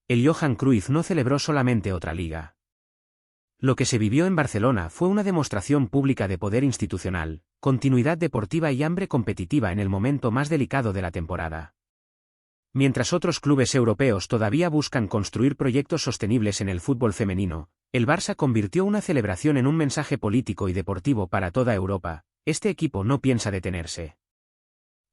el Johan Cruyff no celebró solamente otra liga. Lo que se vivió en Barcelona fue una demostración pública de poder institucional, continuidad deportiva y hambre competitiva en el momento más delicado de la temporada. Mientras otros clubes europeos todavía buscan construir proyectos sostenibles en el fútbol femenino, el Barça convirtió una celebración en un mensaje político y deportivo para toda Europa. Este equipo no piensa detenerse.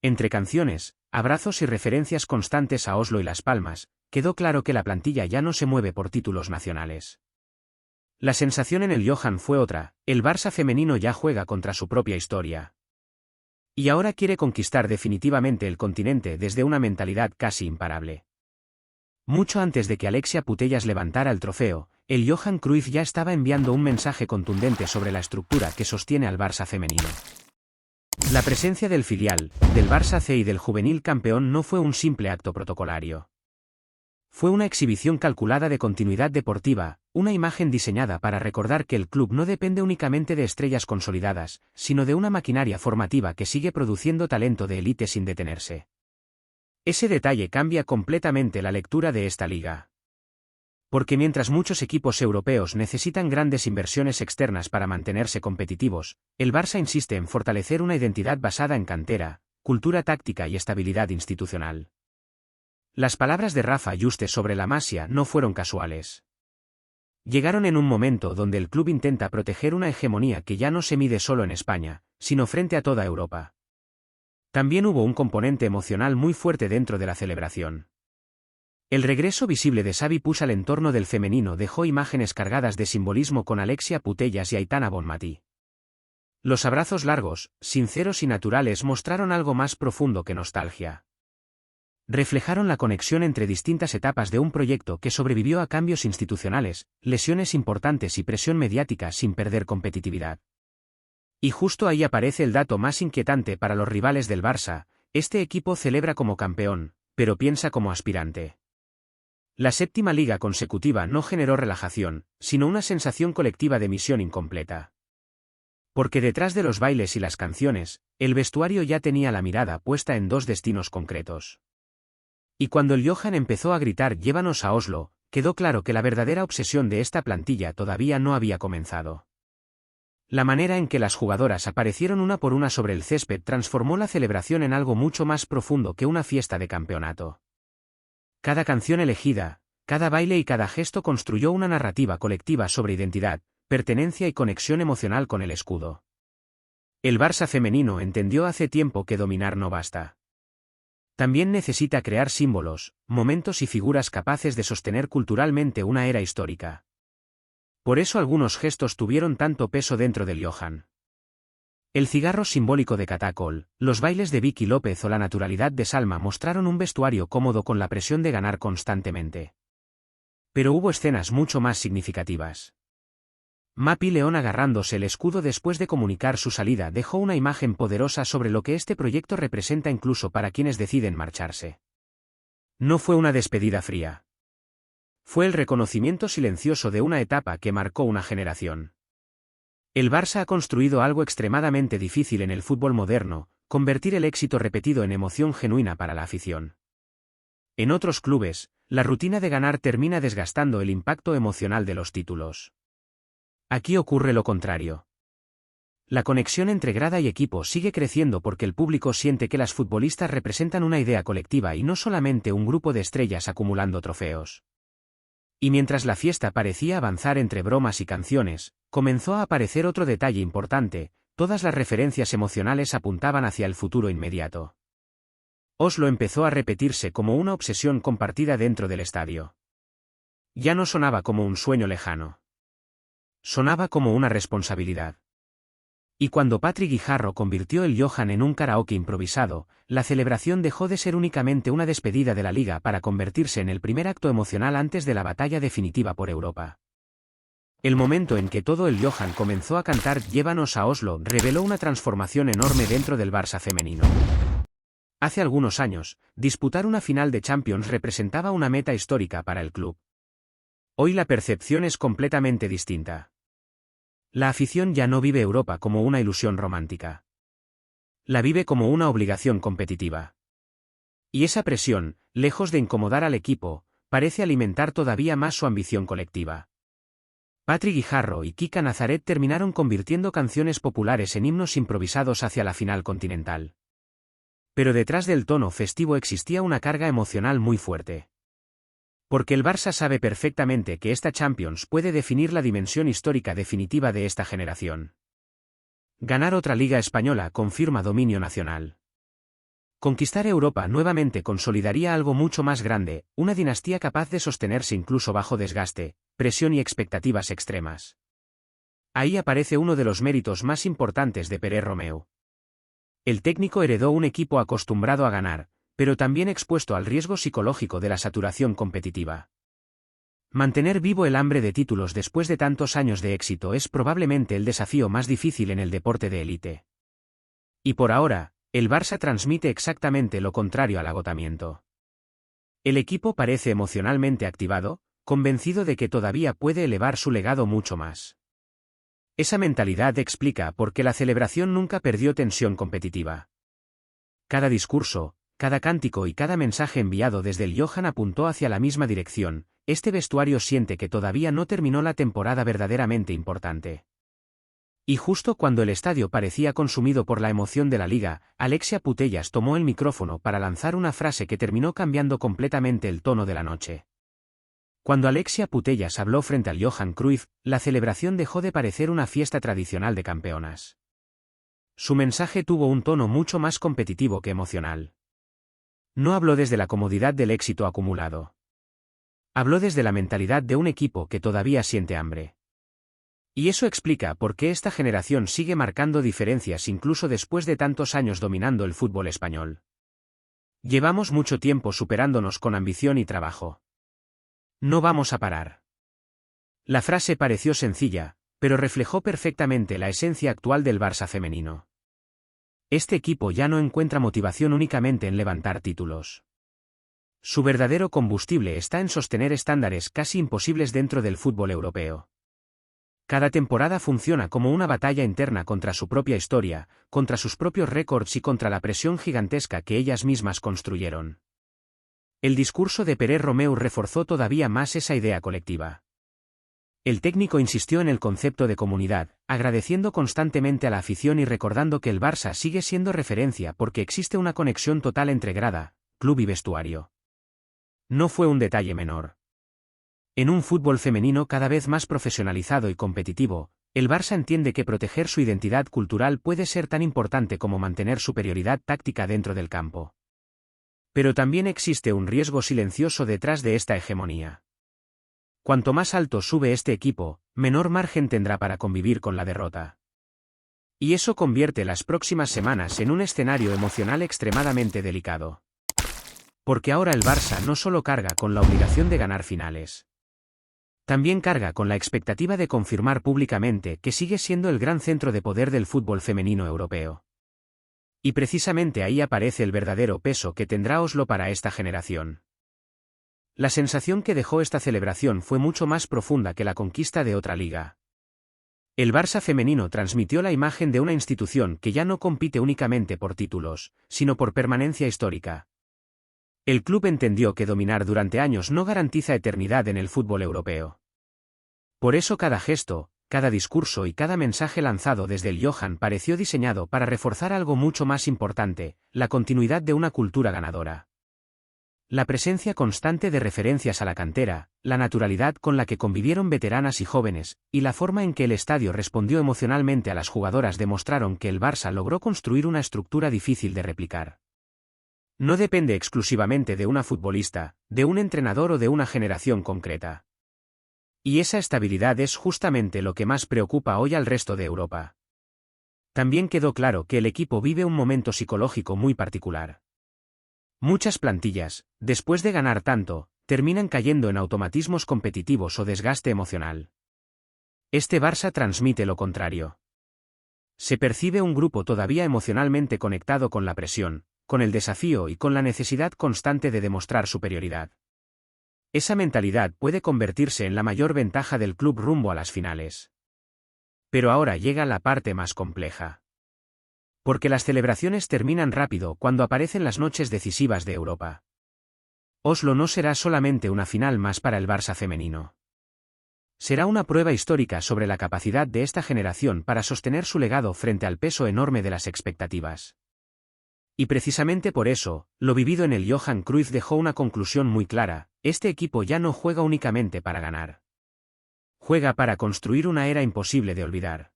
Entre canciones, abrazos y referencias constantes a Oslo y Las Palmas, quedó claro que la plantilla ya no se mueve por títulos nacionales. La sensación en el Johan fue otra: el Barça femenino ya juega contra su propia historia. Y ahora quiere conquistar definitivamente el continente desde una mentalidad casi imparable. Mucho antes de que Alexia Putellas levantara el trofeo, el Johan Cruyff ya estaba enviando un mensaje contundente sobre la estructura que sostiene al Barça femenino. La presencia del filial, del Barça C y del juvenil campeón no fue un simple acto protocolario. Fue una exhibición calculada de continuidad deportiva, una imagen diseñada para recordar que el club no depende únicamente de estrellas consolidadas, sino de una maquinaria formativa que sigue produciendo talento de élite sin detenerse. Ese detalle cambia completamente la lectura de esta liga. Porque mientras muchos equipos europeos necesitan grandes inversiones externas para mantenerse competitivos, el Barça insiste en fortalecer una identidad basada en cantera, cultura táctica y estabilidad institucional. Las palabras de Rafa Juste sobre la Masia no fueron casuales. Llegaron en un momento donde el club intenta proteger una hegemonía que ya no se mide solo en España, sino frente a toda Europa. También hubo un componente emocional muy fuerte dentro de la celebración. El regreso visible de Xavi Puig al entorno del femenino dejó imágenes cargadas de simbolismo con Alexia Putellas y Aitana Bonmatí. Los abrazos largos, sinceros y naturales mostraron algo más profundo que nostalgia. Reflejaron la conexión entre distintas etapas de un proyecto que sobrevivió a cambios institucionales, lesiones importantes y presión mediática sin perder competitividad. Y justo ahí aparece el dato más inquietante para los rivales del Barça: este equipo celebra como campeón, pero piensa como aspirante. La séptima liga consecutiva no generó relajación, sino una sensación colectiva de misión incompleta. Porque detrás de los bailes y las canciones, el vestuario ya tenía la mirada puesta en dos destinos concretos. Y cuando el Johan empezó a gritar "llévanos a Oslo", quedó claro que la verdadera obsesión de esta plantilla todavía no había comenzado. La manera en que las jugadoras aparecieron una por una sobre el césped transformó la celebración en algo mucho más profundo que una fiesta de campeonato. Cada canción elegida, cada baile y cada gesto construyó una narrativa colectiva sobre identidad, pertenencia y conexión emocional con el escudo. El Barça femenino entendió hace tiempo que dominar no basta. También necesita crear símbolos, momentos y figuras capaces de sostener culturalmente una era histórica. Por eso algunos gestos tuvieron tanto peso dentro del Johan. El cigarro simbólico de Catacol, los bailes de Vicky López o la naturalidad de Salma mostraron un vestuario cómodo con la presión de ganar constantemente. Pero hubo escenas mucho más significativas. Mapi León agarrándose el escudo después de comunicar su salida dejó una imagen poderosa sobre lo que este proyecto representa incluso para quienes deciden marcharse. No fue una despedida fría. Fue el reconocimiento silencioso de una etapa que marcó una generación. El Barça ha construido algo extremadamente difícil en el fútbol moderno: convertir el éxito repetido en emoción genuina para la afición. En otros clubes, la rutina de ganar termina desgastando el impacto emocional de los títulos. Aquí ocurre lo contrario. La conexión entre grada y equipo sigue creciendo porque el público siente que las futbolistas representan una idea colectiva y no solamente un grupo de estrellas acumulando trofeos. Y mientras la fiesta parecía avanzar entre bromas y canciones, comenzó a aparecer otro detalle importante: todas las referencias emocionales apuntaban hacia el futuro inmediato. Oslo empezó a repetirse como una obsesión compartida dentro del estadio. Ya no sonaba como un sueño lejano. Sonaba como una responsabilidad. Y cuando Patrick Guijarro convirtió el Johan en un karaoke improvisado, la celebración dejó de ser únicamente una despedida de la liga para convertirse en el primer acto emocional antes de la batalla definitiva por Europa. El momento en que todo el Johan comenzó a cantar "llévanos a Oslo" reveló una transformación enorme dentro del Barça femenino. Hace algunos años, disputar una final de Champions representaba una meta histórica para el club. Hoy la percepción es completamente distinta. La afición ya no vive Europa como una ilusión romántica. La vive como una obligación competitiva. Y esa presión, lejos de incomodar al equipo, parece alimentar todavía más su ambición colectiva. Patri Guijarro y Kika Nazaret terminaron convirtiendo canciones populares en himnos improvisados hacia la final continental. Pero detrás del tono festivo existía una carga emocional muy fuerte. Porque el Barça sabe perfectamente que esta Champions puede definir la dimensión histórica definitiva de esta generación. Ganar otra Liga Española confirma dominio nacional. Conquistar Europa nuevamente consolidaría algo mucho más grande, una dinastía capaz de sostenerse incluso bajo desgaste, presión y expectativas extremas. Ahí aparece uno de los méritos más importantes de Pere Romeu. El técnico heredó un equipo acostumbrado a ganar, pero también expuesto al riesgo psicológico de la saturación competitiva. Mantener vivo el hambre de títulos después de tantos años de éxito es probablemente el desafío más difícil en el deporte de élite. Y por ahora, el Barça transmite exactamente lo contrario al agotamiento. El equipo parece emocionalmente activado, convencido de que todavía puede elevar su legado mucho más. Esa mentalidad explica por qué la celebración nunca perdió tensión competitiva. Cada discurso, cada cántico y cada mensaje enviado desde el Johan apuntó hacia la misma dirección. Este vestuario siente que todavía no terminó la temporada verdaderamente importante. Y justo cuando el estadio parecía consumido por la emoción de la liga, Alexia Putellas tomó el micrófono para lanzar una frase que terminó cambiando completamente el tono de la noche. Cuando Alexia Putellas habló frente al Johan Cruyff, la celebración dejó de parecer una fiesta tradicional de campeonas. Su mensaje tuvo un tono mucho más competitivo que emocional. No habló desde la comodidad del éxito acumulado. Habló desde la mentalidad de un equipo que todavía siente hambre. Y eso explica por qué esta generación sigue marcando diferencias incluso después de tantos años dominando el fútbol español. Llevamos mucho tiempo superándonos con ambición y trabajo. No vamos a parar. La frase pareció sencilla, pero reflejó perfectamente la esencia actual del Barça femenino. Este equipo ya no encuentra motivación únicamente en levantar títulos. Su verdadero combustible está en sostener estándares casi imposibles dentro del fútbol europeo. Cada temporada funciona como una batalla interna contra su propia historia, contra sus propios récords y contra la presión gigantesca que ellas mismas construyeron. El discurso de Pere Romeu reforzó todavía más esa idea colectiva. El técnico insistió en el concepto de comunidad, agradeciendo constantemente a la afición y recordando que el Barça sigue siendo referencia porque existe una conexión total entre grada, club y vestuario. No fue un detalle menor. En un fútbol femenino cada vez más profesionalizado y competitivo, el Barça entiende que proteger su identidad cultural puede ser tan importante como mantener superioridad táctica dentro del campo. Pero también existe un riesgo silencioso detrás de esta hegemonía. Cuanto más alto sube este equipo, menor margen tendrá para convivir con la derrota. Y eso convierte las próximas semanas en un escenario emocional extremadamente delicado. Porque ahora el Barça no solo carga con la obligación de ganar finales. También carga con la expectativa de confirmar públicamente que sigue siendo el gran centro de poder del fútbol femenino europeo. Y precisamente ahí aparece el verdadero peso que tendrá Oslo para esta generación. La sensación que dejó esta celebración fue mucho más profunda que la conquista de otra liga. El Barça femenino transmitió la imagen de una institución que ya no compite únicamente por títulos, sino por permanencia histórica. El club entendió que dominar durante años no garantiza eternidad en el fútbol europeo. Por eso cada gesto, cada discurso y cada mensaje lanzado desde el Johan pareció diseñado para reforzar algo mucho más importante, la continuidad de una cultura ganadora. La presencia constante de referencias a la cantera, la naturalidad con la que convivieron veteranas y jóvenes, y la forma en que el estadio respondió emocionalmente a las jugadoras demostraron que el Barça logró construir una estructura difícil de replicar. No depende exclusivamente de una futbolista, de un entrenador o de una generación concreta. Y esa estabilidad es justamente lo que más preocupa hoy al resto de Europa. También quedó claro que el equipo vive un momento psicológico muy particular. Muchas plantillas, después de ganar tanto, terminan cayendo en automatismos competitivos o desgaste emocional. Este Barça transmite lo contrario. Se percibe un grupo todavía emocionalmente conectado con la presión, con el desafío y con la necesidad constante de demostrar superioridad. Esa mentalidad puede convertirse en la mayor ventaja del club rumbo a las finales. Pero ahora llega la parte más compleja. Porque las celebraciones terminan rápido cuando aparecen las noches decisivas de Europa. Oslo no será solamente una final más para el Barça femenino. Será una prueba histórica sobre la capacidad de esta generación para sostener su legado frente al peso enorme de las expectativas. Y precisamente por eso, lo vivido en el Johan Cruyff dejó una conclusión muy clara: este equipo ya no juega únicamente para ganar. Juega para construir una era imposible de olvidar.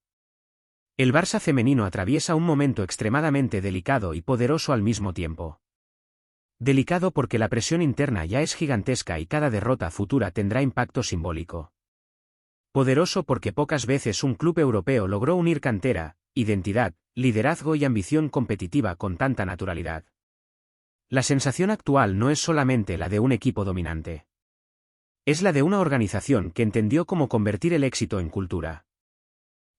El Barça femenino atraviesa un momento extremadamente delicado y poderoso al mismo tiempo. Delicado porque la presión interna ya es gigantesca y cada derrota futura tendrá impacto simbólico. Poderoso porque pocas veces un club europeo logró unir cantera, identidad, liderazgo y ambición competitiva con tanta naturalidad. La sensación actual no es solamente la de un equipo dominante. Es la de una organización que entendió cómo convertir el éxito en cultura.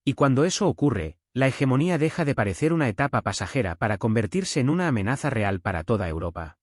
Y cuando eso ocurre, la hegemonía deja de parecer una etapa pasajera para convertirse en una amenaza real para toda Europa.